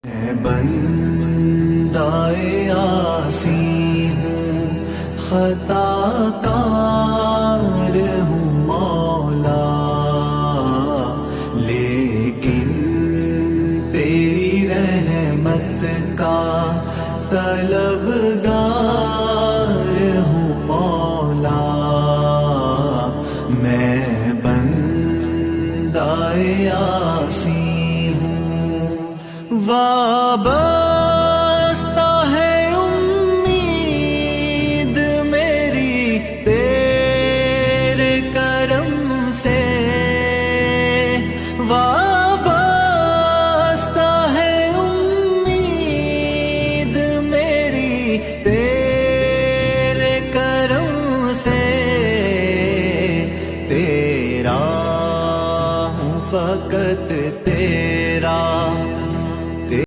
میں بندۂ عاصی ہوں، خطا کار ہوں مولا، لیکن تیری رحمت کا طلبگار ہوں مولا، میں بندۂ عاصی ہوں، وابا